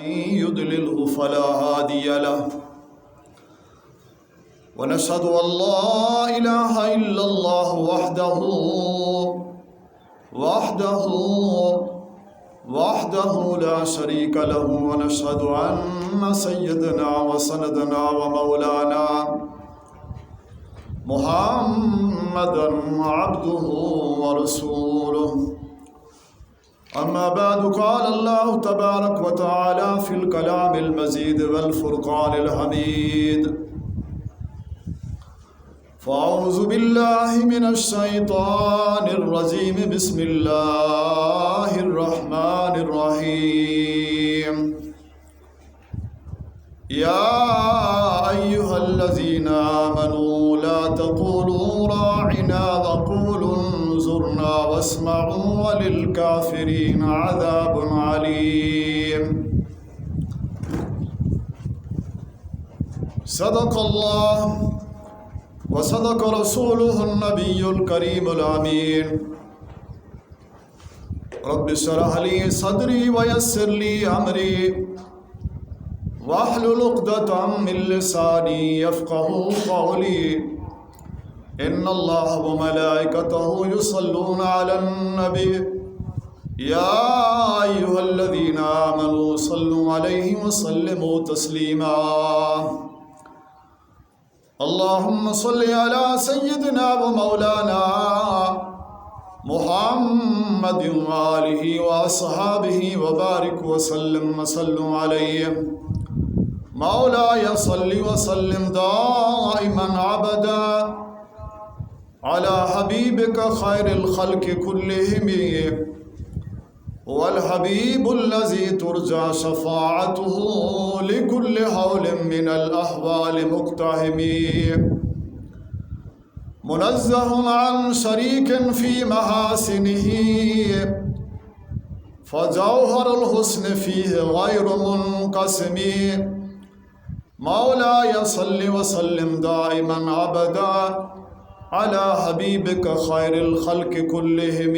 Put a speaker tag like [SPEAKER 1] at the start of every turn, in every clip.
[SPEAKER 1] يضلله فلا هادي له ونشهد أن لا إله إلا الله وحده لا شريك له ونشهد أن سيدنا وسندنا ومولانا محمدا عبده ورسوله. أما بعد قال الله تبارك وتعالى في الكلام المزيد والفرقان الحميد فأعوذ بالله من الشيطان الرجيم بسم الله الرحمن الرحيم. يا أيها الذين آمنوا لا تقولوا راعنا وقولوا انظرنا واسمعوا وللكافرين عذاب عليم. صدق الله وصدق رسوله النبي الكريم الأمين. رب اشرح لي صدري ويسر لي أمري واحلل عقدة من لساني يفقهوا قولي. إن الله وملائكته يصلون على النبي يا أيها الذين آمنوا صلوا عليه وسلموا تسليما. اللهم صل على سيدنا ومولانا محمد وآله وأصحابه وبارك وسلم وصلوا عليه. مولاي صل وسلم دائما أبدا على حبيبك خير الخلق كلهم والحبيب الذي ترجى شفاعته لكل حول من الأحوال مقتحم منزه عن شريك في محاسنه فجوهر الحسن فيه غير منقسم. مولاي صل وسلم دائما أبدا على حبيبك خير الخلق كلهم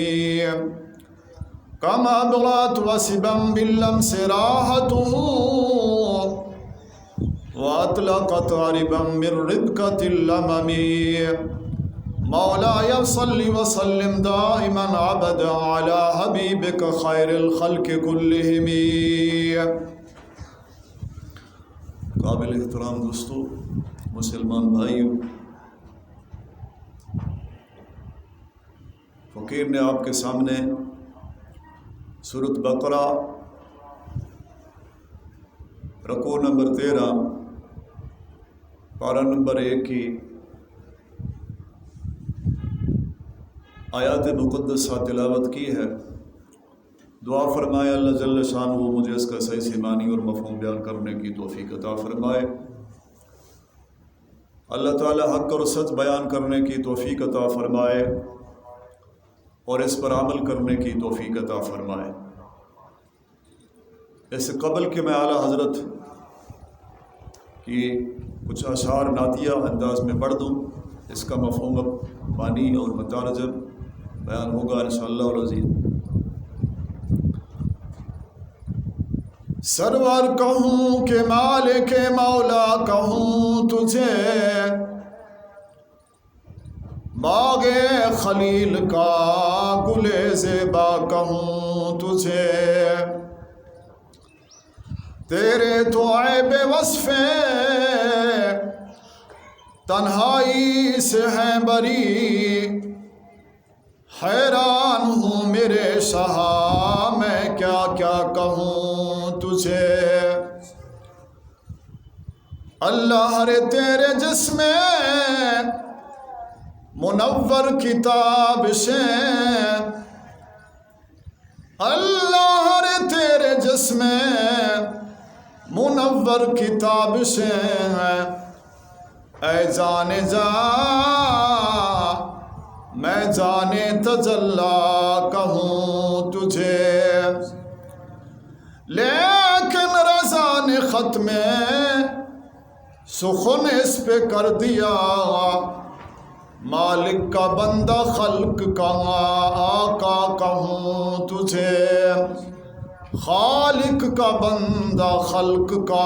[SPEAKER 1] كما بغت وسبا باللمس راحته وأطلقت عربا من ربكة اللمم. مولاي صل وسلم دائما أبدا على حبيبك خير الخلق كلهم. قابل احترام دوستو، مسلمان بھائیو، فقیر نے آپ کے سامنے سورۃ بقرہ رکوع نمبر 13 پارہ نمبر 1 کی آیات مقدسہ تلاوت کی ہے. دعا فرمائے اللہ جل شانہ وہ مجھے اس کا صحیح سے معنی اور مفہوم بیان کرنے کی توفیق عطا فرمائے. اللہ تعالی حق اور سچ بیان کرنے کی توفیق عطا فرمائے اور اس پر عمل کرنے کی توفیق عطا فرمائے. اس سے قبل کہ میں اعلیٰ حضرت کی کچھ اشعار نعتیہ انداز میں پڑھ دوں، اس کا مفہوم معنی اور مترجم بیان ہوگا انشاءاللہ العزیز. سرور کہوں کہ مالک مولا کہوں تجھے، باغ خلیل کا گل زیبا کہوں تجھے. تیرے تو عیب وصفیں تنہائی سے ہیں بری، حیران ہوں میرے شاہ میں کیا کیا کہوں تجھے. اللہ رے تیرے جسم منور کتاب سے، اللہ رے تیرے جسم منور کتاب سے، اے جانے جا میں جانے تجلا کہوں تجھے. لیکن رضا نے ختم سخن اس پہ کر دیا، مالک کا بندہ خلق کا آقا کہوں تجھے. خالق کا بندہ خلق کا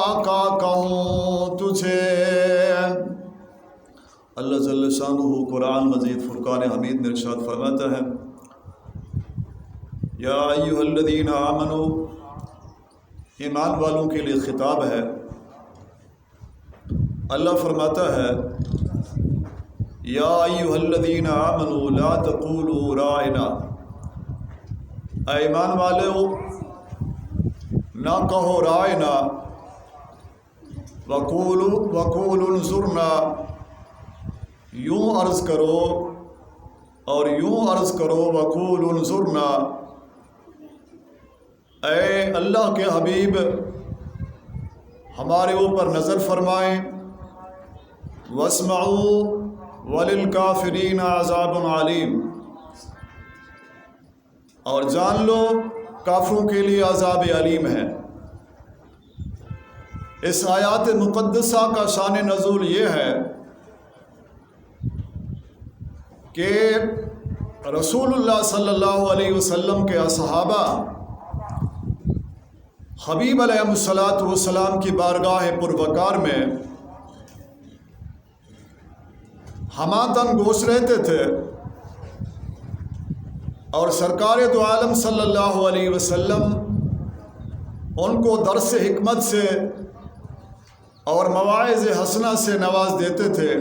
[SPEAKER 1] آقا کہوں تجھے۔ اللہ جل شانہ قرآن مجید فرقان حمید میں ارشاد فرماتا ہے، یا ایھا الذین آمنوا، ایمان والوں کے لیے خطاب ہے۔ اللہ فرماتا ہے، یا ایھا الذین آمنوا لا تقولوا راعنا، اے ایمان والو نہ کہو راعنا، وقولوا انظرنا، یوں عرض کرو اور یوں عرض کرو، وقولوا انظرنا، اے اللہ کے حبیب ہمارے اوپر نظر فرمائیں، واسمعوا وللکافرین عذاب علیم، اور جان لو کافروں کے لیے عذاب علیم ہے۔ اس آیات مقدسہ کا شان نزول یہ ہے کہ رسول اللہ صلی اللہ علیہ وسلم کے صحابہ حبیب علیہ الصلاۃ والسلام کی بارگاہ پروقار میں ہماتن گوش رہتے تھے، اور سرکار دو عالم صلی اللہ علیہ وسلم ان کو درس حکمت سے اور مواعظ حسنہ سے نواز دیتے تھے۔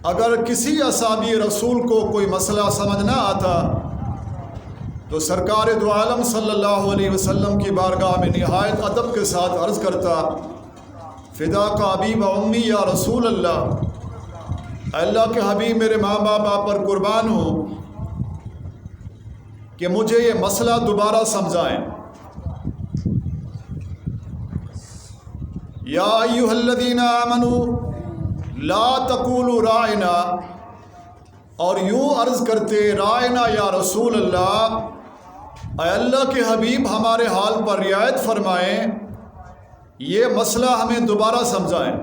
[SPEAKER 1] اگر کسی اصحابی رسول کو کوئی مسئلہ سمجھ نہ آتا تو سرکار دو عالم صلی اللہ علیہ وسلم کی بارگاہ میں نہایت ادب کے ساتھ عرض کرتا، فداک ابی و امی یا رسول اللہ، اللہ کے حبیب میرے ماں باپ آپ پر قربان ہوں کہ مجھے یہ مسئلہ دوبارہ سمجھائیں۔ یا ایھا الذین آمنوا لا تقولوا راعنا، اور یوں عرض کرتے راعنا یا رسول اللہ، اے اللہ کے حبیب ہمارے حال پر رعایت فرمائیں، یہ مسئلہ ہمیں دوبارہ سمجھائیں۔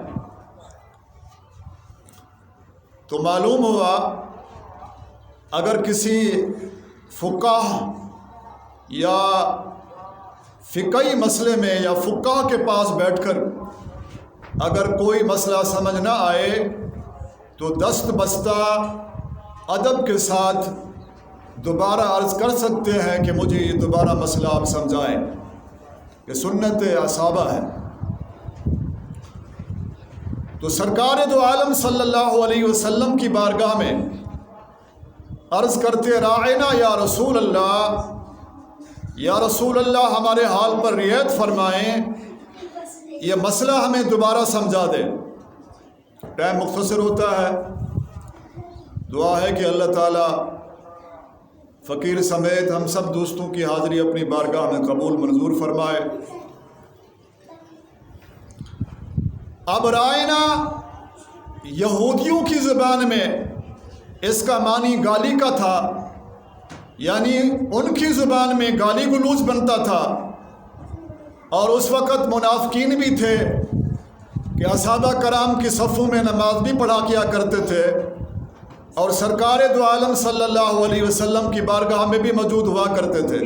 [SPEAKER 1] تو معلوم ہوا اگر کسی فقہ یا فقہی مسئلے میں یا فقہ کے پاس بیٹھ کر اگر کوئی مسئلہ سمجھ نہ آئے تو دست بستہ ادب کے ساتھ دوبارہ عرض کر سکتے ہیں کہ مجھے یہ دوبارہ مسئلہ آپ سمجھائیں، کہ سنت اصحابہ ہے۔ تو سرکار دو عالم صلی اللہ علیہ وسلم کی بارگاہ میں عرض کرتے راعنا یا رسول اللہ، یا رسول اللہ ہمارے حال پر رعایت فرمائیں، یہ مسئلہ ہمیں دوبارہ سمجھا دیں۔ ٹائم مختصر ہوتا ہے، دعا ہے کہ اللہ تعالیٰ فقیر سمیت ہم سب دوستوں کی حاضری اپنی بارگاہ میں قبول منظور فرمائے۔ اب رائنا یہودیوں کی زبان میں اس کا معنی گالی کا تھا، یعنی ان کی زبان میں گالی گلوچ بنتا تھا، اور اس وقت منافقین بھی تھے کہ اصحابہ کرام کی صفوں میں نماز بھی پڑھا کیا کرتے تھے، اور سرکار دو عالم صلی اللہ علیہ وسلم کی بارگاہ میں بھی موجود ہوا کرتے تھے۔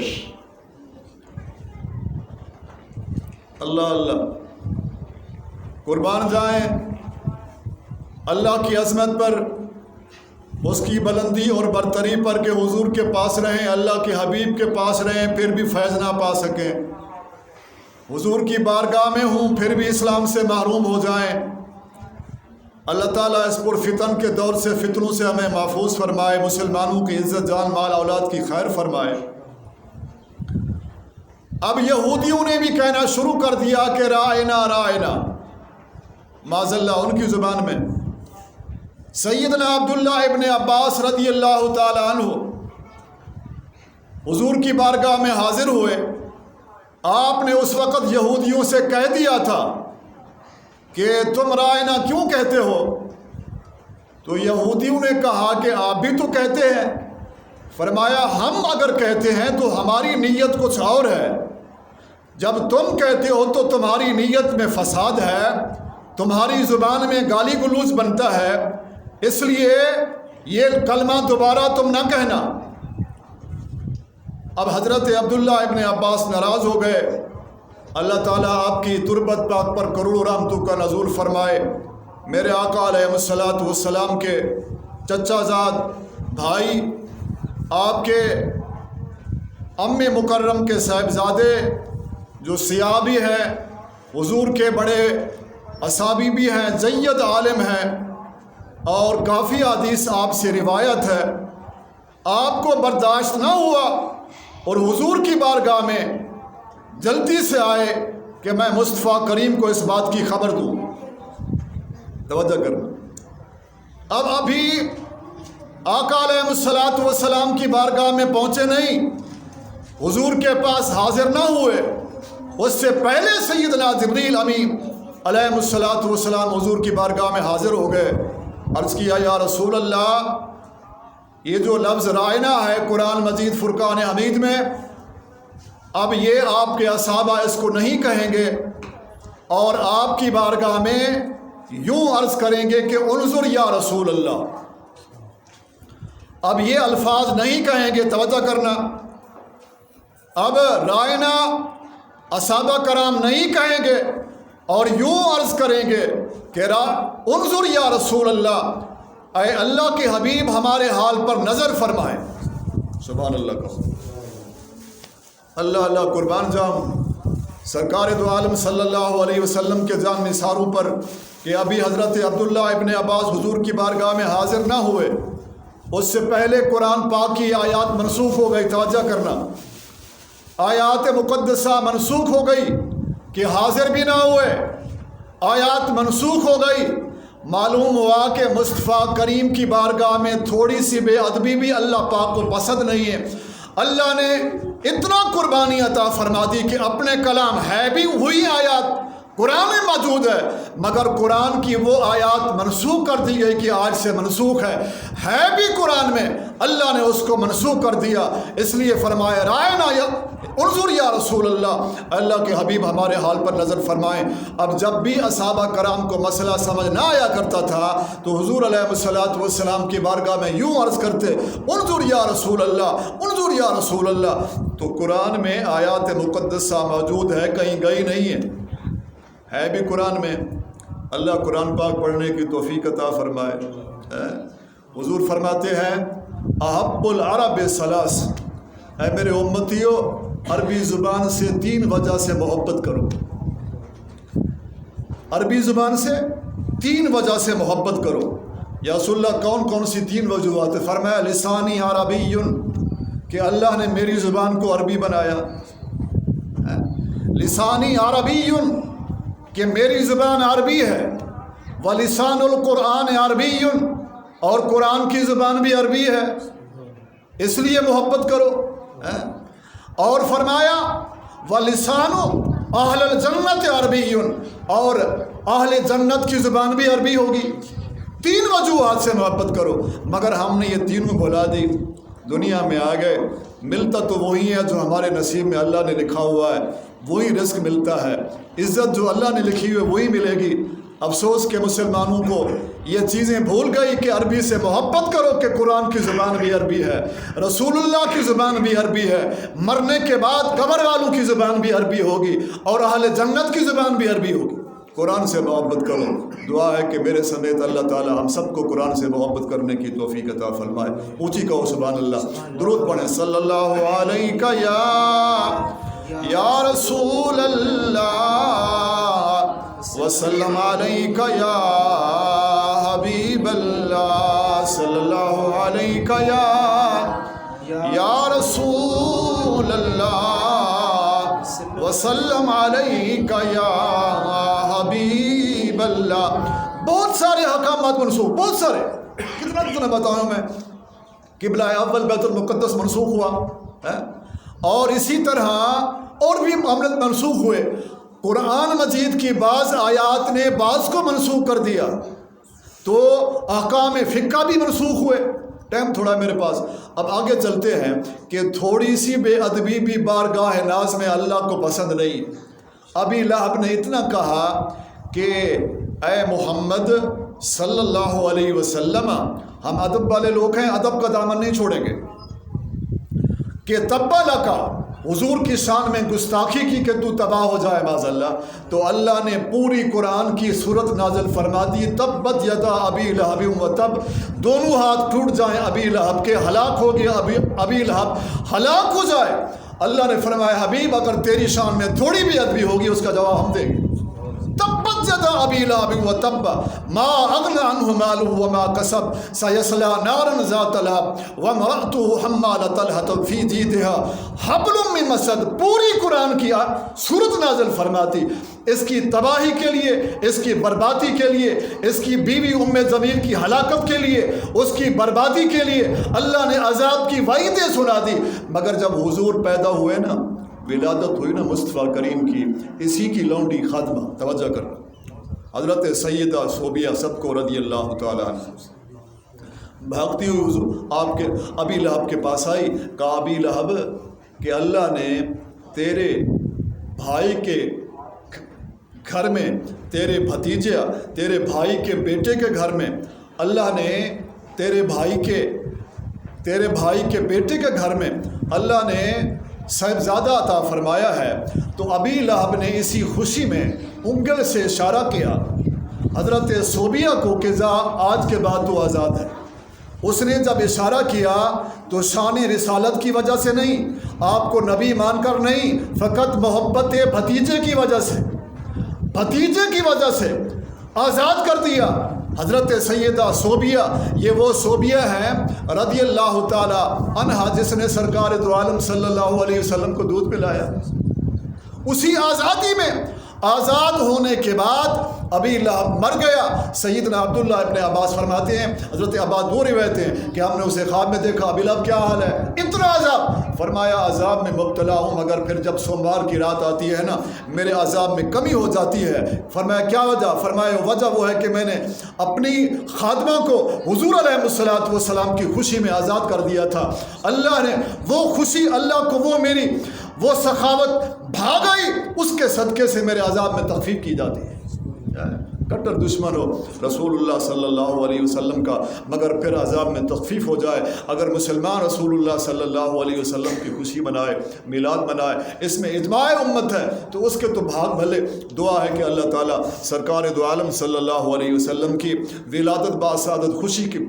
[SPEAKER 1] اللہ اللہ، قربان جائیں اللہ کی عظمت پر، اس کی بلندی اور برتری پر کہ حضور کے پاس رہیں، اللہ کے حبیب کے پاس رہیں، پھر بھی فیض نہ پا سکیں، حضور کی بارگاہ میں ہوں پھر بھی اسلام سے محروم ہو جائیں۔ اللہ تعالیٰ اس پرفتن کے دور سے فتنوں سے ہمیں محفوظ فرمائے، مسلمانوں کی عزت جان مال اولاد کی خیر فرمائے۔ اب یہودیوں نے بھی کہنا شروع کر دیا کہ رائنا رائنا، معاذ اللہ ان کی زبان میں۔ سیدنا عبداللہ ابن عباس رضی اللہ تعالی عنہ حضور کی بارگاہ میں حاضر ہوئے۔ آپ نے اس وقت یہودیوں سے کہہ دیا تھا کہ تم رائنا کیوں کہتے ہو؟ تو یہودیوں نے کہا کہ آپ بھی تو کہتے ہیں۔ فرمایا ہم اگر کہتے ہیں تو ہماری نیت کچھ اور ہے، جب تم کہتے ہو تو تمہاری نیت میں فساد ہے، تمہاری زبان میں گالی گلوچ بنتا ہے، اس لیے یہ کلمہ دوبارہ تم نہ کہنا۔ اب حضرت عبداللہ ابن عباس ناراض ہو گئے. اللہ تعالیٰ آپ کی تربت پاک پر کروڑوں رحمتوں کا نزول فرمائے. میرے آقا علیہ الصلاۃ والسلام کے چچا زاد بھائی، آپ کے ام مکرم کے صاحبزادے جو صحابی ہیں، حضور کے بڑے اصحابی بھی ہیں، جید عالم ہیں اور کافی حدیث آپ سے روایت ہے. آپ کو برداشت نہ ہوا اور حضور کی بارگاہ میں جلدی سے آئے کہ میں مصطفیٰ کریم کو اس بات کی خبر دوں. توجہ کرنا. اب ابھی آقا علیہ الصلاۃ والسلام کی بارگاہ میں پہنچے نہیں، حضور کے پاس حاضر نہ ہوئے. اس سے پہلے سیدنا جبریل امین علیہ الصلاۃ والسلام حضور کی بارگاہ میں حاضر ہو گئے. عرض کیا یا رسول اللہ، یہ جو لفظ رائنا ہے قرآن مجید فرقان حمید میں، اب یہ آپ کے اصحابہ اس کو نہیں کہیں گے اور آپ کی بارگاہ میں یوں عرض کریں گے کہ انظر یا رسول اللہ. اب یہ الفاظ نہیں کہیں گے. توجہ کرنا. اب رائنا اصحابہ کرام نہیں کہیں گے اور یوں عرض کریں گے کہ انظر یا رسول اللہ، اے اللہ کے حبیب ہمارے حال پر نظر فرمائیں. سبحان اللہ کا. اللہ اللہ قربان جاؤں سرکار دو عالم صلی اللہ علیہ وسلم کے جان نثاروں پر کہ ابھی حضرت عبداللہ ابن عباس حضور کی بارگاہ میں حاضر نہ ہوئے. اس سے پہلے قرآن پاک کی آیات منسوخ ہو گئی. توجہ کرنا. آیات مقدسہ منسوخ ہو گئی کہ حاضر بھی نہ ہوئے. آیات منسوخ ہو گئی. معلوم ہوا کہ مصطفیٰ کریم کی بارگاہ میں تھوڑی سی بے ادبی بھی اللہ پاک کو پسند نہیں ہے. اللہ نے اتنا قربانی عطا فرما دی کہ اپنے کلام ہے بھی وہی آیات قرآن میں موجود ہے، مگر قرآن کی وہ آیات منسوخ کر دی گئی کہ آج سے منسوخ ہے بھی قرآن میں، اللہ نے اس کو منسوخ کر دیا. اس لیے فرمایا رائنا یا انظر یا رسول اللہ، اللہ کے حبیب ہمارے حال پر نظر فرمائیں. اب جب بھی اصحابہ کرام کو مسئلہ سمجھ نہ آیا کرتا تھا تو حضور علیہ الصلاۃ والسلام کی بارگاہ میں یوں عرض کرتے انظر یا رسول اللہ، انظر یا رسول اللہ. تو قرآن میں آیات مقدسہ موجود ہے، کہیں گئی نہیں ہے بھی قرآن میں. اللہ قرآن پاک پڑھنے کی توفیق عطا فرمائے. حضور فرماتے ہیں احب العرب ثلاث، اے میرے امتیو عربی زبان سے 3 وجہ سے محبت کرو. عربی زبان سے 3 وجہ سے محبت کرو. یا رسول اللہ کون کون سی 3 وجوہات؟ فرمایا لسانی عربی، کہ اللہ نے میری زبان کو عربی بنایا. لسانی عربی، کہ میری زبان عربی ہے. ولسان القرآن عربی، اور قرآن کی زبان بھی عربی ہے، اس لیے محبت کرو. اور فرمایا ولسان اہل الجنت عربی، اور اہل جنت کی زبان بھی عربی ہوگی. 3 وجوہات سے محبت کرو. مگر ہم نے یہ تینوں بھلا دی، دنیا میں آ گئے. ملتا تو وہی ہے جو ہمارے نصیب میں اللہ نے لکھا ہوا ہے، وہی رزق ملتا ہے. عزت جو اللہ نے لکھی ہوئی ہے وہی ملے گی. افسوس کہ مسلمانوں کو یہ چیزیں بھول گئی کہ عربی سے محبت کرو، کہ قرآن کی زبان بھی عربی ہے، رسول اللہ کی زبان بھی عربی ہے، مرنے کے بعد قبر والوں کی زبان بھی عربی ہوگی، اور اہل جنت کی زبان بھی عربی ہوگی. قرآن سے محبت کرو. دعا ہے کہ میرے سمیت اللہ تعالی ہم سب کو قرآن سے محبت کرنے کی توفیق عطا فرمائے. اونچی کہو سبحان اللہ. درود پڑھیں صلی اللہ علیہ یا رسول اللہ وسلم علیک یا حبیب اللہ، صلی اللہ علیک یا رسول اللہ وسلم علیک یا حبیب اللہ. بہت سارے احکامات منسوخ، بہت سارے، کتنا بتاؤں میں. قبلہ اول بیت المقدس منسوخ ہوا، اور اسی طرح اور بھی معاملات منسوخ ہوئے. قرآن مجید کی بعض آیات نے بعض کو منسوخ کر دیا، تو احکام فقہ بھی منسوخ ہوئے. ٹائم تھوڑا میرے پاس، اب آگے چلتے ہیں کہ تھوڑی سی بے ادبی بھی بارگاہ ناز میں اللہ کو پسند نہیں. ابھی لہب نے اتنا کہا کہ اے محمد صلی اللہ علیہ وسلم، ہم ادب والے لوگ ہیں، ادب کا دامن نہیں چھوڑیں گے.
[SPEAKER 2] کہ تبا لکا حضور کی شان میں گستاخی کی کہ تو تباہ ہو جائے معاذ اللہ، تو اللہ نے پوری قرآن کی صورت نازل فرما دی، تبت یدا ابی لہب و تب، دونوں ہاتھ ٹوٹ جائیں ابی لہب کے، ہلاک ہو گیا ابی لہب، ہلاک ہو جائے۔ اللہ نے فرمایا حبیب اگر تیری شان میں تھوڑی بھی ادبی ہوگی اس کا جواب ہم دیں گے۔ تبت یدا ابی لہب و تب ما اغنی عنہ مالہ وما کسب سیصلی نارا ذات لہب وامرأتہ حمالۃ الحطب فی جیدہا حبل من مسد۔ پوری قرآن کی سورت نازل فرماتی اس کی تباہی کے لیے، اس کی بربادی کے لیے، اس کی بیوی ام ضمیر کی ہلاکت کے لیے، اس کی بربادی کے لیے اللہ نے عذاب کی وعیدیں سنا دی۔ مگر جب حضور پیدا ہوئے نا، ولادت ہوئی نا مصطفیٰ کریم کی، اسی کی لونڈی خادمہ، توجہ کرنا، حضرت سیدہ صوبیہ سب کو رضی اللہ تعالیٰ عنہ، بھاگتی ہوئی حضور آپ کے ابی لہب کے پاس آئی، کہا ابی لہب کہ اللہ نے تیرے بھائی کے گھر میں، تیرے بھتیجے، تیرے بھائی کے بیٹے کے گھر میں، اللہ نے تیرے بھائی کے بیٹے کے گھر میں اللہ نے صاحبزادہ عطا فرمایا ہے۔ تو ابی لہب نے اسی خوشی میں انگل سے اشارہ کیا حضرت صوبیہ کو کہ آج کے بعد تو آزاد ہے۔ اس نے جب اشارہ کیا تو شان رسالت کی وجہ سے نہیں، آپ کو نبی مان کر نہیں، فقط محبت بھتیجے کی وجہ سے، بھتیجے کی وجہ سے آزاد کر دیا حضرت سیدہ صوبیہ۔ یہ وہ صوبیہ ہیں رضی اللہ تعالی عنہا جس نے سرکار دو عالم صلی اللہ علیہ وسلم کو دودھ پلایا۔ اسی آزادی میں، آزاد ہونے کے بعد ابی لہب مر گیا۔ سیدنا عبداللہ ابن عباس فرماتے ہیں، حضرت عباس دو روایتیں ہیں کہ ہم نے اسے خواب میں دیکھا، ابی لہب کیا حال ہے، اتنا عذاب، فرمایا عذاب میں مبتلا ہوں، مگر پھر جب سوموار کی رات آتی ہے نا میرے عذاب میں کمی ہو جاتی ہے۔ فرمایا کیا وجہ؟ فرمایا وجہ وہ ہے کہ میں نے اپنی خادمہ کو حضور علیہ الصلوۃ والسلام کی خوشی میں آزاد کر دیا تھا، اللہ نے وہ خوشی، اللہ کو وہ سخاوت بھاگ آئی، اس کے صدقے سے میرے عذاب میں تخفیف کی جاتی ہے۔ کٹر دشمن ہو رسول اللہ صلی اللہ علیہ وسلم کا، مگر پھر عذاب میں تخفیف ہو جائے۔ اگر مسلمان رسول اللہ صلی اللہ علیہ وسلم کی خوشی منائے، میلاد منائے، اس میں اجماع امت ہے تو اس کے تو بھاگ بھلے۔ دعا ہے کہ اللہ تعالیٰ سرکار دو عالم صلی اللہ علیہ وسلم کی ولادت باسعادت خوشی کی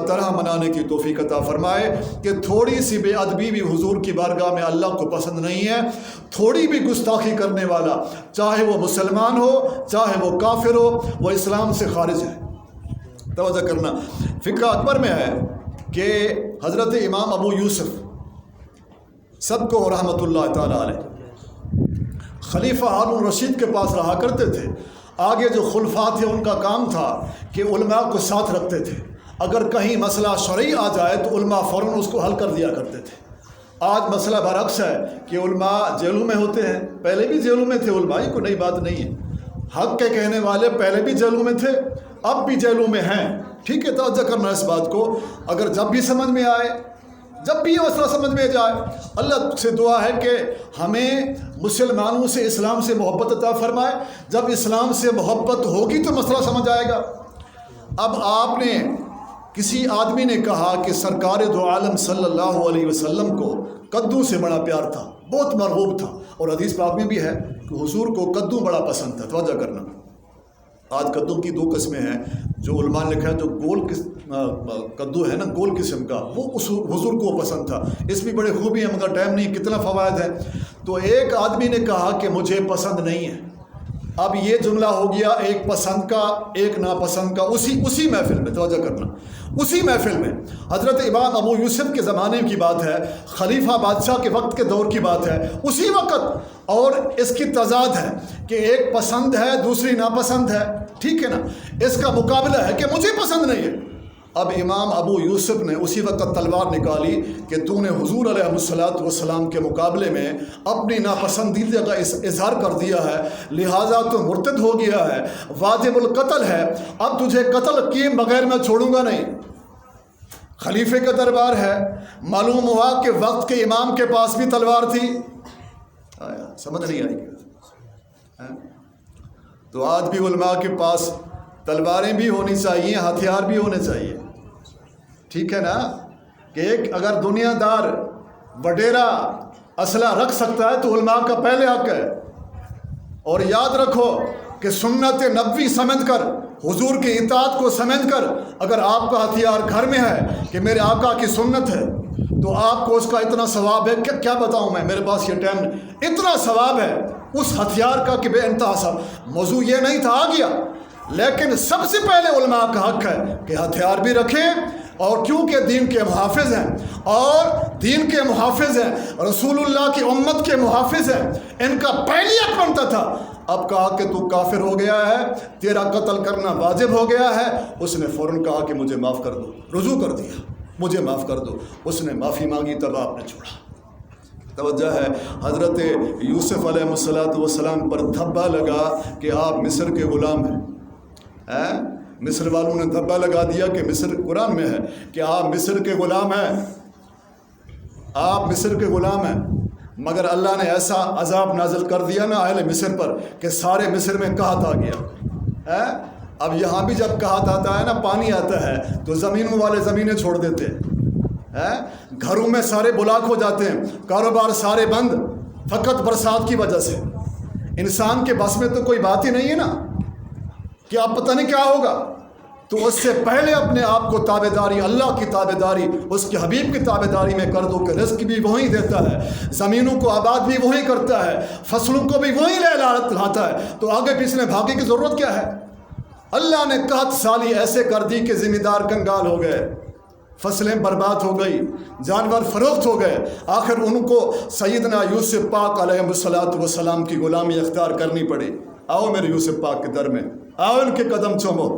[SPEAKER 2] طرح منانے کی توفیق عطا فرمائے کہ تھوڑی سی بے ادبی بھی حضور کی بارگاہ میں اللہ کو پسند نہیں ہے۔ تھوڑی بھی گستاخی کرنے والا، چاہے وہ مسلمان ہو چاہے وہ کافر ہو، وہ اسلام سے خارج ہے۔ توجہ کرنا، فقہ اکبر میں ہے کہ حضرت امام ابو یوسف سب کو رحمۃ اللہ تعالیٰ علیہ خلیفہ ہارون رشید کے پاس رہا کرتے تھے۔ آگے جو خلفاء تھے ان کا کام تھا کہ علماء کو ساتھ رکھتے تھے، اگر کہیں مسئلہ شرعی آ جائے تو علماء فوراً اس کو حل کر دیا کرتے تھے۔ آج مسئلہ برعکس ہے کہ علماء جیلوں میں ہوتے ہیں، پہلے بھی جیلوں میں تھے علماء، یہ کوئی نئی بات نہیں ہے، حق کے کہنے والے پہلے بھی جیلوں میں تھے، اب بھی جیلوں میں ہیں، ٹھیک ہے۔ توجہ کرنا اس بات کو، اگر جب بھی سمجھ میں آئے، جب بھی یہ مسئلہ سمجھ میں جائے، اللہ سے دعا ہے کہ ہمیں مسلمانوں سے، اسلام سے محبت عطا فرمائے۔ جب اسلام سے محبت ہوگی تو مسئلہ سمجھ آئے گا۔ اب آپ نے کسی آدمی نے کہا کہ سرکار دو عالم صلی اللہ علیہ وسلم کو کدو سے بڑا پیار تھا، بہت مرغوب تھا، اور حدیث پاک میں بھی ہے کہ حضور کو کدو بڑا پسند تھا۔ توجہ کرنا، آج کدو کی دو قسمیں ہیں، جو علماء نے لکھا ہے جو گول کدو ہے نا، گول قسم کا، وہ حضور کو پسند تھا۔ اس میں بڑے خوبی ہیں مگر ٹائم نہیں، کتنا فوائد ہے۔ تو ایک آدمی نے کہا کہ مجھے پسند نہیں ہے۔ اب یہ جملہ ہو گیا ایک پسند کا ایک ناپسند کا، اسی محفل میں، توجہ کرنا، اسی محفل میں حضرت امام ابو یوسف کے زمانے کی بات ہے، خلیفہ بادشاہ کے وقت کے دور کی بات ہے، اسی وقت، اور اس کی تضاد ہے کہ ایک پسند ہے دوسری ناپسند ہے، ٹھیک ہے نا، اس کا مقابلہ ہے کہ مجھے پسند نہیں ہے۔ اب امام ابو یوسف نے اسی وقت تلوار نکالی کہ تو نے حضور علیہ الصلوۃ والسلام کے مقابلے میں اپنی ناپسندیدہ کا اظہار کر دیا ہے، لہٰذا تو مرتد ہو گیا ہے، واجب القتل ہے، اب تجھے قتل کیے بغیر میں چھوڑوں گا نہیں۔ خلیفے کا دربار ہے، معلوم ہوا کہ وقت کے امام کے پاس بھی تلوار تھی، سمجھ نہیں آئی گی؟ تو آج بھی علماء کے پاس تلواریں بھی ہونی چاہیے، ہتھیار بھی ہونے چاہیے، ٹھیک ہے نا، کہ ایک اگر دنیا دار وڈیرا اسلحہ رکھ سکتا ہے تو علماء کا پہلے حق ہے. اور یاد رکھو کہ سنت نبوی سمجھ کر، حضور کی اطاعت کو سمجھ کر، اگر آپ کا ہتھیار گھر میں ہے کہ میرے آقا کی سنت ہے تو آپ کو اس کا اتنا ثواب ہے کہ کیا بتاؤں میں، میرے پاس یہ ٹائم نہیں. اتنا ثواب ہے اس ہتھیار کا کہ بے انتہا ثواب. موضوع یہ نہیں تھا، آ گیا. لیکن سب سے پہلے علماء کا حق ہے کہ ہتھیار بھی رکھیں، اور کیونکہ دین کے محافظ ہیں، اور دین کے محافظ ہیں، رسول اللہ کی امت کے محافظ ہیں، ان کا پہلی حق بنتا تھا. اب کہا کہ تو کافر ہو گیا ہے، تیرا قتل کرنا واجب ہو گیا ہے. اس نے فوراً کہا کہ مجھے معاف کر دو، رجوع کر دیا، مجھے معاف کر دو. اس نے معافی مانگی، تب آپ نے چھوڑا. توجہ ہے، حضرت یوسف علیہ السلام پر دھبا لگا کہ آپ مصر کے غلام ہیں. مصر والوں نے دھبا لگا دیا کہ مصر قرآن میں ہے کہ آپ مصر کے غلام ہیں، آپ مصر کے غلام ہیں. مگر اللہ نے ایسا عذاب نازل کر دیا نا اہل مصر پر کہ سارے مصر میں قحط آ گیا. اب یہاں بھی جب قحط آتا ہے نا، پانی آتا ہے تو زمینوں والے زمینیں چھوڑ دیتے ہیں، گھروں میں سارے بلاک ہو جاتے ہیں، کاروبار سارے بند، فقط برسات کی وجہ سے. انسان کے بس میں تو کوئی بات ہی نہیں ہے نا کہ آپ پتہ نہیں کیا ہوگا. تو اس سے پہلے اپنے آپ کو تابع داری، اللہ کی تابع داری، اس کے حبیب کی تابع داری میں کر دو کہ رزق بھی وہی دیتا ہے، زمینوں کو آباد بھی وہی کرتا ہے، فصلوں کو بھی وہی لاتا ہے. تو آگے پیچھے بھاگنے کی ضرورت کیا ہے؟ اللہ نے 61 سالی ایسے کر دی کہ ذمہ دار کنگال ہو گئے، فصلیں برباد ہو گئی، جانور فروخت ہو گئے. آخر ان کو سیدنا یوسف پاک علیہ السلام کی غلامی اختیار کرنی پڑی. آؤ میرے یوسف پاک کے در میں، آؤ ان کے قدم چومو.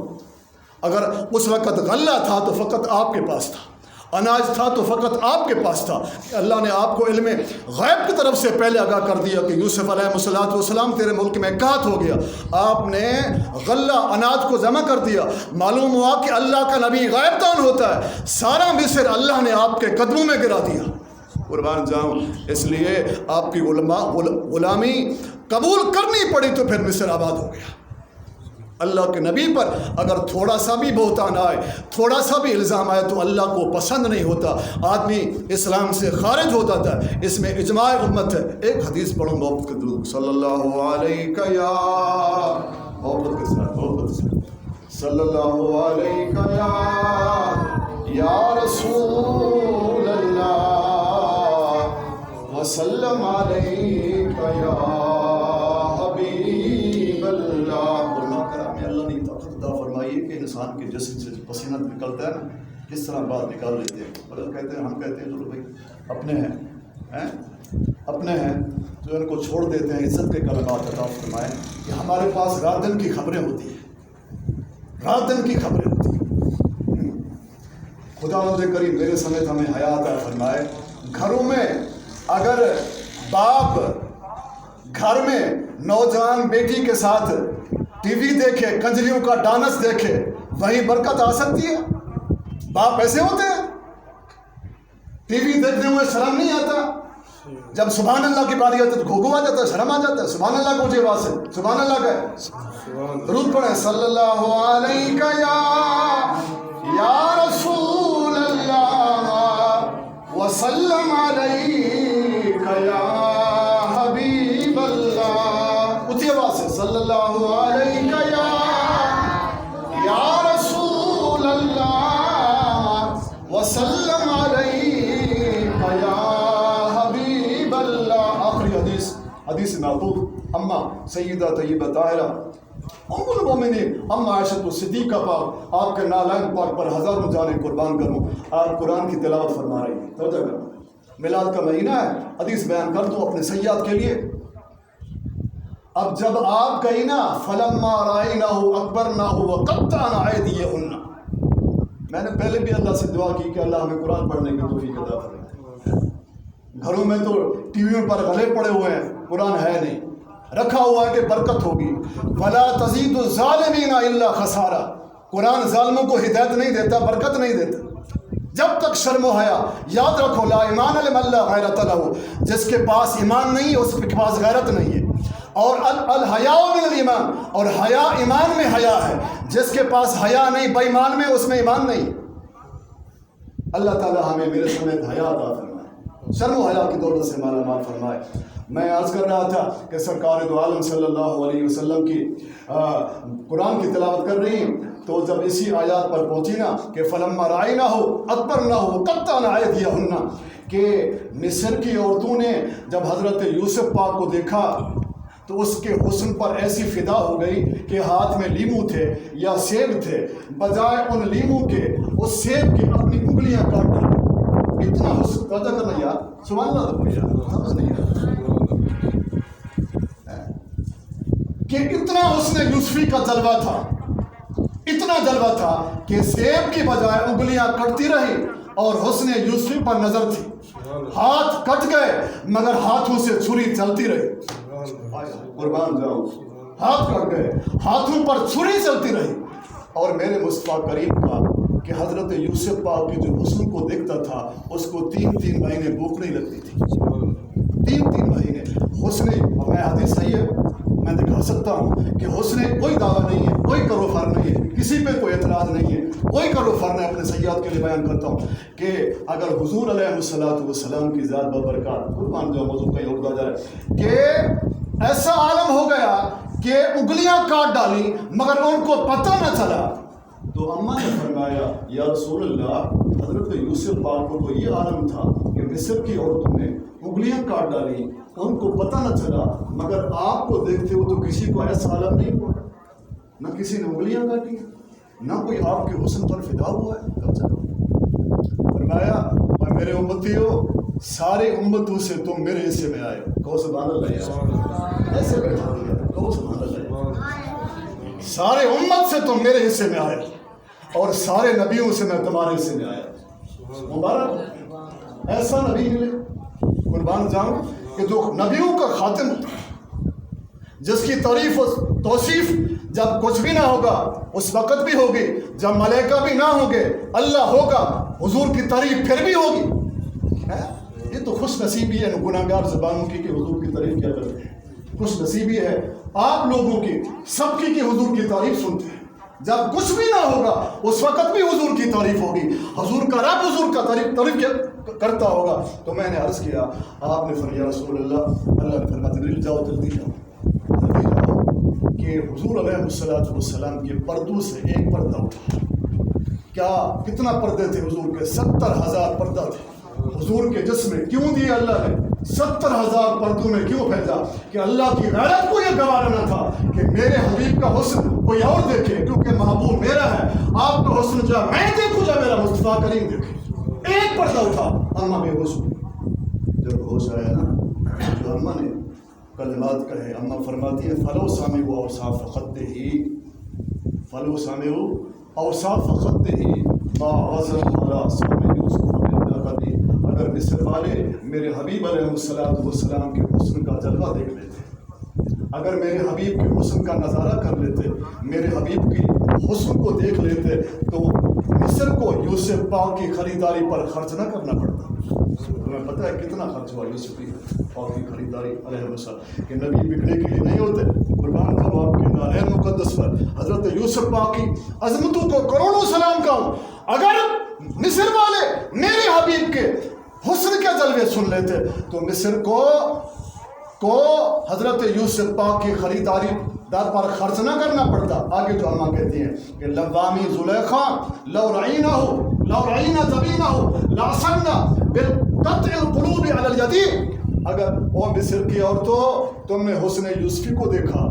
[SPEAKER 2] اگر اس وقت غلہ تھا تو فقط آپ کے پاس تھا، اناج تھا تو فقط آپ کے پاس تھا. اللہ نے آپ کو علم غیب کی طرف سے پہلے آگاہ کر دیا کہ یوسف علیہ السلام تیرے ملک میں قحط ہو گیا. آپ نے غلہ اناج کو جمع کر دیا. معلوم ہوا کہ اللہ کا نبی غیب دان ہوتا ہے. سارا مصر اللہ نے آپ کے قدموں میں گرا دیا. قربان جاؤں. اس لیے آپ کی غلامی قبول کرنی پڑی تو پھر مصر آباد ہو گیا. اللہ کے نبی پر اگر تھوڑا سا بھی بہتان آئے، تھوڑا سا بھی الزام آئے تو اللہ کو پسند نہیں ہوتا، آدمی اسلام سے خارج ہو جاتا ہے. اس میں اجماع امت ہے. ایک حدیث پڑھوں محبت کے درود صلی اللہ علیہ یا محبت کے ساتھ، محبت سے صلی اللہ علیہ یا رسول اللہ وسلم علیہ یا حبیب اللہ. اللہ نے طاقت عطا فرمائی ہے کہ انسان کے جسم سے پسینہ نکلتا ہے نا، کس طرح بات نکال لیتے ہیں. مگر کہتے ہیں، ہم کہتے ہیں چلو بھائی اپنے ہیں، اپنے ہیں تو ان کو چھوڑ دیتے ہیں. عزت کے کلمات عطا فرمائے کہ ہمارے پاس رات دن کی خبریں ہوتی ہیں، رات دن کی خبریں ہوتی ہیں. خداوند کریم میرے سمیت ہمیں حیا عطا فرمائے. گھروں میں اگر باپ گھر میں نوجوان بیٹی کے ساتھ ٹی وی دیکھے، کنجریوں کا ڈانس دیکھے، وہیں برکت آ سکتی ہے. باپ ایسے ہوتے ہیں، ٹی وی دیکھنے میں شرم نہیں آتا. جب سبحان اللہ کی باری آتی ہے تو گھوگو آ جاتا ہے، شرم آ جاتا ہے. سبحان اللہ کو جیوا سے سبحان اللہ کا درود پڑھیں صلی اللہ علیہ یا رسول اللہ وسلم علیہ یا حبیب اللہ. اچھی آواز سے صلی اللہ علیہ یا رسول اللہ وسلم علیہ یا حبیب اللہ. آخری حدیث معطوف اما سیدہ طیبہ طاہرہ ام المومنین اما عائشہ صدیقہ پاک، آپ کے نالائن پاک پر ہزاروں جانیں قربان کروں. آپ قرآن کی تلاوت فرما رہی ہیں. توجہ کرو، میلاد کا مہینہ ہے، حدیث بیان کر دو اپنے سیاد کے لیے. اب جب آپ کہیں نا فلما رأیناہ اکبرناہ وقطعنا ایدیہن، میں نے پہلے بھی اللہ سے دعا کی کہ اللہ ہمیں قرآن پڑھنے کی توفیق عطا فرمائے. گھروں میں تو ٹی ویوں پر غلے پڑے ہوئے ہیں، قرآن ہے نہیں، رکھا ہوا ہے کہ برکت ہوگی. ولا تزید الظالمین الا خسارا. قرآن ظالموں کو ہدایت نہیں دیتا، برکت نہیں دیتا. جب تک شرم و حیا، یاد رکھو لا ایمان لمن لا غیرۃ لہ، جس کے پاس ایمان نہیں ہے اس کے پاس غیرت نہیں ہے. اور الحیاء من الایمان، اور حیا ایمان میں حیا ہے. جس کے پاس حیا نہیں بے ایمان میں، اس میں ایمان نہیں. اللہ تعالی ہمیں میرے سمیت حیا عطا فرمائے. شرم و حیا کی دولت سے مالا مال فرمائے۔ میں عرض کر رہا تھا کہ سرکار دو عالم صلی اللہ علیہ وسلم کی قرآن کی تلاوت کر رہی ہیں، تو جب اسی آیات پر پہنچی نا کہ فلما رأیناہ اکبرناہ وقطعنا ایدیہن، کہ مصر کی عورتوں نے جب حضرت یوسف پاک کو دیکھا تو اس کے حسن پر ایسی فدا ہو گئی کہ ہاتھ میں لیمو تھے یا سیب تھے، بجائے ان لیمو کے اس سیب کی اپنی انگلیاں کاٹ ڈالی۔ اتنا حسن، توجہ کرنا یار، سبحان اللہ سمجھ نہیں آیا کہ اتنا حسن یوسفی کا جلوہ تھا، اتنا جلوہ تھا کہ سیب کی بجائے انگلیاں کٹتی رہی اور حسن یوسفی پر نظر تھی۔ ہاتھ کٹ گئے مگر ہاتھوں سے چھری چلتی رہی، قربان جاؤ، ہاتھ کٹ گئے ہاتھوں پر چھری چلتی رہی۔ اور میرے مصطفیٰ کریم کا کہ حضرت یوسف پاک کے جو حسن کو دیکھتا تھا اس کو 3 مہینے بھوک نہیں لگتی تھی، 3 مہینے حسن۔ میں حدیث صحیح ہے، میں دکھا سکتا ہوں کہ حسن کوئی دعویٰ نہیں ہے، کوئی کرو فر نہیں ہے، کسی پہ کوئی اعتراض نہیں ہے، کوئی کرو فر نہیں۔ اپنے سیاد کے لیے بیان کرتا ہوں کہ اگر حضور علیہ السلام کی ذات ببرکات، قربان جو موضوع کہیں اڑتا جائے، کہ ایسا عالم ہو گیا کہ انگلیاں کاٹ ڈالی مگر ان کو پتہ نہ چلا، تو اماں نے فرمایا یا رسول اللہ، حضرت یوسف پاک کو تو یہ عالم تھا کہ مصر کی عورتوں نے انگلیاں کاٹ ڈالی، ان کو پتہ نہ چلا، مگر آپ کو دیکھتے ہو تو کسی کو ایسا عالم نہیں ہوا، نہ کسی نے انگلیاں کاٹی، نہ کوئی آپ کے حسن پر فدا ہوا ہے۔ فرمایا اور میرے امتیو، سارے امتوں سے تم میرے حصے میں آئے، کہو سبحان اللہ، ایسے بیٹھا دیا، کہو سبحان اللہ، سارے امت سے تم میرے حصے میں آئے اور سارے نبیوں سے میں تمہارے حصے میں آیا۔ مبارک ایسا نبی ملے، قربان جاؤں، کہ جو نبیوں کا خاتم ہوتا، جس کی تعریف و توصیف جب کچھ بھی نہ ہوگا اس وقت بھی ہوگی، جب ملائکہ بھی نہ ہوں گے اللہ ہوگا، حضور کی تعریف پھر بھی ہوگی۔ یہ تو خوش نصیبی ہے گناہ گار زبانوں کی کہ حضور کی تعریف کیا کرتے ہیں، خوش نصیبی ہے آپ لوگوں کی، سب کی کہ حضور کی تعریف سنتے ہیں۔ جب کچھ بھی نہ ہوگا اس وقت بھی حضور کی تعریف ہوگی، حضور کا رب حضور کا تعریف کرتا ہوگا۔ تو میں نے عرض کیا، آپ نے فرمایا رسول اللہ، اللہ نے فرمایا جلدی جاؤ، جلدی جاؤ، جلدی جاؤ، کہ حضور علیہ السلام کے پردوں سے ایک پردہ اٹھا۔ کیا کتنا پردے تھے حضور کے؟ 70,000 پردہ تھے حضور کے جسم میں۔ کیوں دیے اللہ نے؟ 70,000 پردوں میں کیوں بھیجا؟ کہ اللہ کی غیرت کو یہ گوارنا تھا کہ میرے حبیب کا حسن کوئی اور دیکھے، کیونکہ محبوب میرا ہے، آپ کا حسن جا میں دیکھوں، جا میرا مصطفیٰ کریم دیکھے۔ ایک پردہ اٹھا، اماں بے ہوش ہوئی۔ جب ہوش آیا نا، جو اماں نے کلمات کہے، اماں فرماتی ہے فلو سامعوا اوصاف خطہ، فلو سامعوا اوصاف خطہ ما وزن علی سامع یوسف من نقدی۔ اگر مصر والے میرے حبیب علیہ السلام کے حسن کا جلوہ دیکھ لیتے، اگر میرے حبیب کے حسن کا نظارہ کر لیتے، میرے حبیب کی حسن کو دیکھ لیتے، تو مصر کو یوسف پاک کی خریداری پر خرچ نہ کرنا پڑتا۔ تمہیں پتہ ہے کتنا خرچ ہوا یوسف پاک کی خریداری علیہ السلام کہ نبی بکنے کے لیے نہیں ہوتے۔ قربان کرو آپ کے نارین مقدس پر حضرت یوسف پاک کی عظمتوں کو کروڑوں سلام کہوں۔ اگر مصر والے میرے حبیب کے حسن کے جلوے سن لیتے تو مصر کو حضرت یوسف پاک کی خریداری دار پر خرچ نہ کرنا پڑتا۔ آگے جو اماں کہتی ہیں کہ لوامی زلیخا لو رعینا زبینہ لاسنا بالقطع القلوب علی الیدین۔ اگر او مصر کی عورتوں تم نے حسن یوسفی کو دیکھا،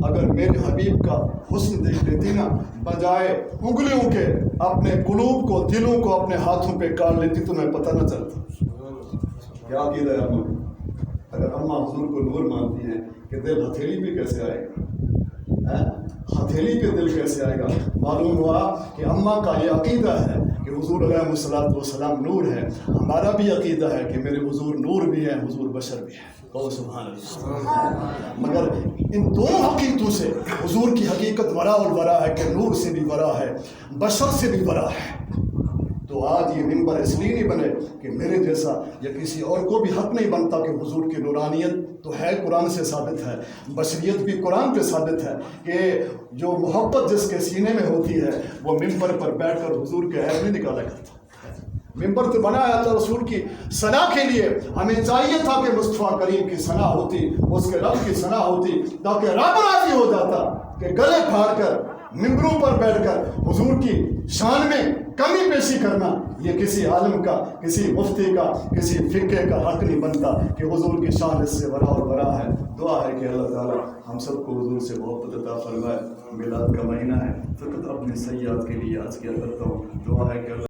[SPEAKER 2] اگر میرے حبیب کا حسن دیکھ لیتی نا، بجائے انگلیوں کے اپنے قلوب کو، دلوں کو اپنے ہاتھوں پہ کاٹ لیتی، تمہیں پتہ نہ چلتا۔ کیا عقیدہ ہے اماں؟ اگر اماں حضور کو نور مانتی ہیں کہ دل ہتھیلی پہ کیسے آئے گا؟ ہتھیلی پہ دل کیسے آئے گا؟ معلوم ہوا کہ اماں کا یہ عقیدہ ہے کہ حضور علیہ السلام نور ہے۔ ہمارا بھی عقیدہ ہے کہ میرے حضور نور بھی ہے، حضور بشر بھی ہے۔ کہو سبحان اللہ۔ مگر ان دونوں حقیقتوں سے حضور کی حقیقت ورا الورا ہے کہ نور سے بھی ورا ہے، بشر سے بھی ورا ہے۔ تو آج یہ منبر اس لیے نہیں بنے کہ میرے جیسا یا کسی اور کو بھی حق نہیں بنتا کہ حضور کی نورانیت تو ہے، قرآن سے ثابت ہے، بشریت بھی قرآن پہ ثابت ہے کہ جو محبت جس کے سینے میں ہوتی ہے وہ منبر پر بیٹھ کر حضور کے عیب نہیں نکالا کرتا۔ ممبر تو بنایا اللہ رسول کی ثنا کے لیے، ہمیں چاہیے تھا کہ مصطفیٰ کریم کی ثنا ہوتی، اس کے رب کی ثنا ہوتی، تاکہ رب راضی ہو جاتا کہ گلے پھاڑ کر ممبروں پر بیٹھ کر حضور کی شان میں کمی پیشی کرنا یہ کسی عالم کا، کسی مفتی کا، کسی فقہ کا حق نہیں بنتا کہ حضور کی شان اس سے بڑا اور بڑا ہے۔ دعا ہے کہ اللہ تعالی ہم سب کو حضور سے محبت عطا فرمائے۔ میلاد کا مہینہ ہے، فقط اپنے سیاد کے لیے عرض کیا کرتا ہوں، دعا ہے کہ